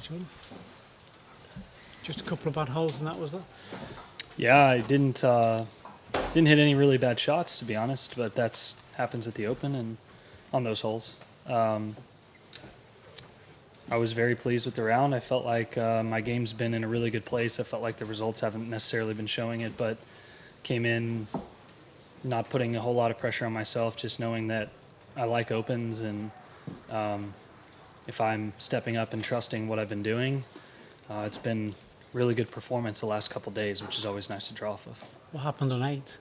John? Just a couple of bad holes, and that was that. Yeah, I didn't hit any really bad shots, to be honest, but that's happens at the Open and on those holes. I was very pleased with the round. I felt like my game's been in a really good place. I felt like the results haven't necessarily been showing it, but came in not putting a whole lot of pressure on myself, just knowing that I like Opens, and if I'm stepping up and trusting what I've been doing, it's been really good performance the last couple days, which is always nice to draw off of. What happened on 8?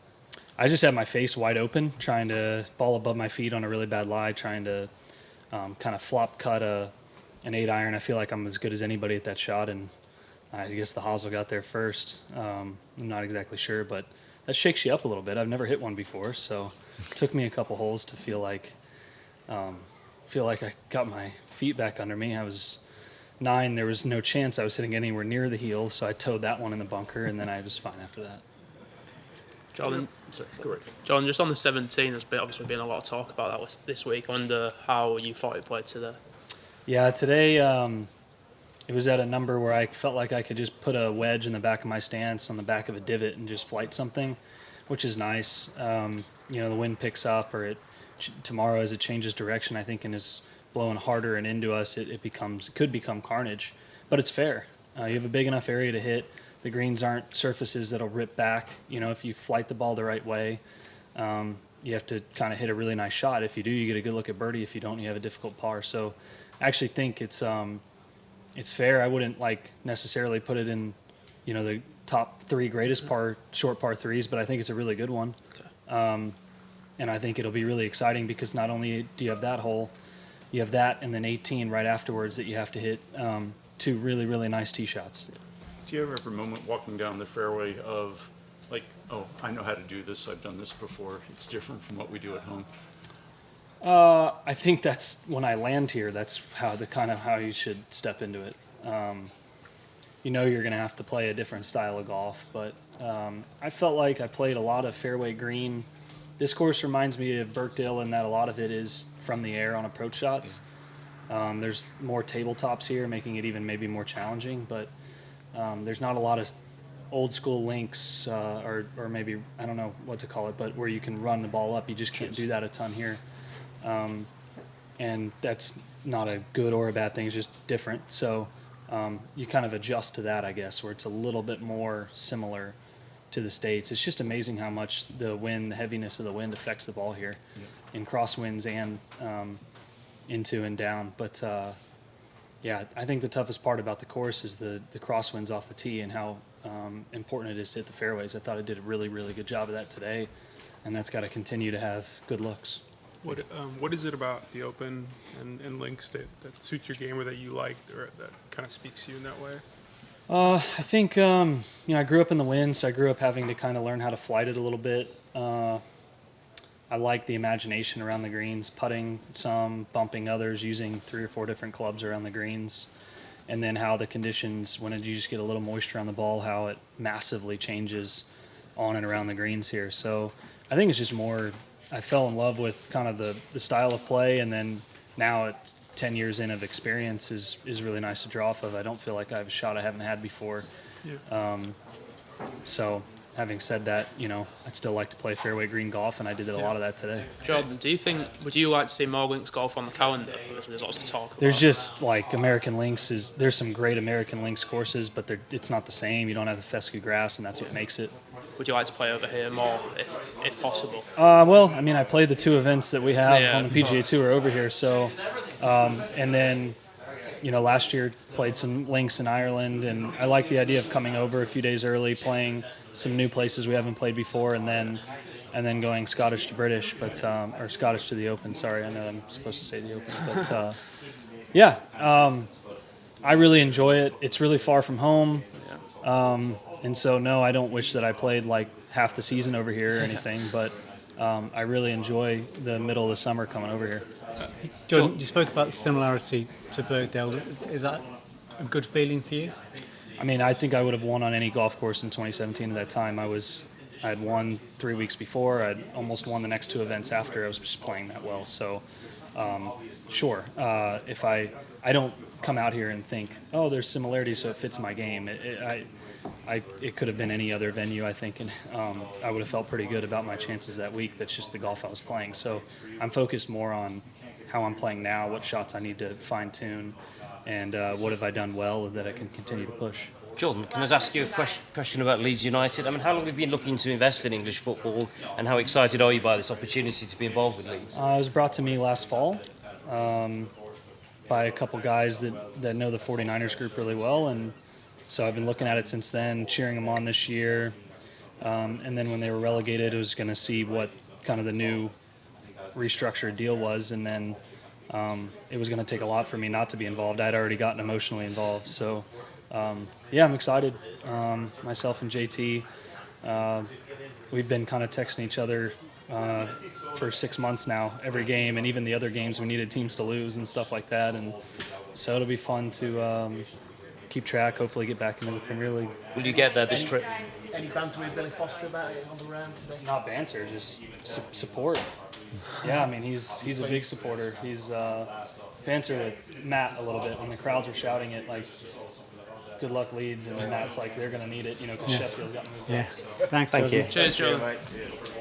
I just had my face wide open, trying to ball above my feet on a really bad lie, trying to kind of flop cut an 8-iron. I feel like I'm as good as anybody at that shot, and I guess the hosel got there first. I'm not exactly sure, but that shakes you up a little bit. I've never hit one before, so it took me a couple holes to feel like I got my feet back under me. I was 9. There was no chance I was hitting anywhere near the heel, so I towed that one in the bunker, and then I was fine after that. John, Sorry, go right. John, just on the 17, there's obviously been a lot of talk about that this week. I wonder how you thought it played today. Yeah, today it was at a number where I felt like I could just put a wedge in the back of my stance on the back of a divot and just flight something, which is nice. The wind picks up, or tomorrow as it changes direction, I think, and is blowing harder and into us, it could become carnage. But it's fair. You have a big enough area to hit. The greens aren't surfaces that'll rip back. If you flight the ball the right way, you have to kind of hit a really nice shot. If you do, you get a good look at birdie. If you don't, you have a difficult par. So I actually think it's fair. I wouldn't necessarily put it in, the top 3 greatest short par 3s, but I think it's a really good one. Okay. And I think it'll be really exciting because not only do you have that hole, you have that and then 18 right afterwards that you have to hit 2 really, really nice tee shots. Do you ever have a moment walking down the fairway of I know how to do this, I've done this before, it's different from what we do at home? I think that's when I land here, that's how you should step into it. You're going to have to play a different style of golf, but I felt like I played a lot of fairway green. This course reminds me of Birkdale in that a lot of it is from the air on approach shots. There's more tabletops here, making it even maybe more challenging, but there's not a lot of old school links or maybe, I don't know what to call it, but where you can run the ball up. You just can't do that a ton here. And that's not a good or a bad thing, it's just different. So you kind of adjust to that, I guess, where it's a little bit more similar to the States. It's just amazing how much the heaviness of the wind affects the ball here in crosswinds and into and down. But I think the toughest part about the course is the crosswinds off the tee and how important it is to hit the fairways. I thought I did a really, really good job of that today, and that's got to continue to have good looks. What is it about the Open and links that suits your game or that you like or that kind of speaks to you in that way? I think, I grew up in the wind, so I grew up having to kind of learn how to flight it a little bit. I like the imagination around the greens, putting some, bumping others, using 3 or 4 different clubs around the greens, and then how the conditions, when you just get a little moisture on the ball, how it massively changes on and around the greens here. So I think it's just more, I fell in love with kind of the style of play, and then now at 10 years in of experience is really nice to draw off of. I don't feel like I have a shot I haven't had before. Yeah. So having said that, I'd still like to play fairway green golf, and I did a lot of that today. Jordan, would you like to see more links golf on the calendar? There's lots of talk about There's just American links there's some great American links courses, but it's not the same. You don't have the fescue grass, and that's what makes it. Would you like to play over here more, if possible? I played the 2 events that we have on the PGA Tour over here. So, and then, last year played some links in Ireland, and I like the idea of coming over a few days early, playing some new places we haven't played before, and then going Scottish to British, or Scottish to the Open. Sorry, I know I'm supposed to say the Open, but I really enjoy it. It's really far from home. And so, no, I don't wish that I played half the season over here or anything, but I really enjoy the middle of the summer coming over here. John, you spoke about the similarity to Birkdale. Is that a good feeling for you? I think I would have won on any golf course in 2017 at that time. I had won 3 weeks before. I'd almost won the next 2 events after. I was just playing that well. So sure, if I don't come out here and think, oh, there's similarities, so it fits my game. It could have been any other venue, I think, and I would have felt pretty good about my chances that week. That's just the golf I was playing. So I'm focused more on how I'm playing now, what shots I need to fine tune, and what have I done well that I can continue to push. Jordan, can I ask you a question about Leeds United? I mean, how long have you been looking to invest in English football, and how excited are you by this opportunity to be involved with Leeds? It was brought to me last fall by a couple guys that know the 49ers group really well, and so I've been looking at it since then, cheering them on this year, and then when they were relegated, I was going to see what kind of the new restructured deal was, and then it was going to take a lot for me not to be involved. I'd already gotten emotionally involved, so yeah, I'm excited. Myself and JT, we've been kind of texting each other for 6 months now, every game, and even the other games we needed teams to lose and stuff like that, and so it'll be fun to keep track, hopefully get back into the Premier League. Will you get there this trip? Any banter with Billy Foster about it on the round today? Not banter, just support. Yeah, I mean, he's a big supporter. He's banter with Matt a little bit when the crowds were shouting it, like, good luck Leeds, and Matt's like, they're going to need it, because Sheffield's got moved up. Yeah. Thanks, Thank Jordan. you. Cheers, Jordan.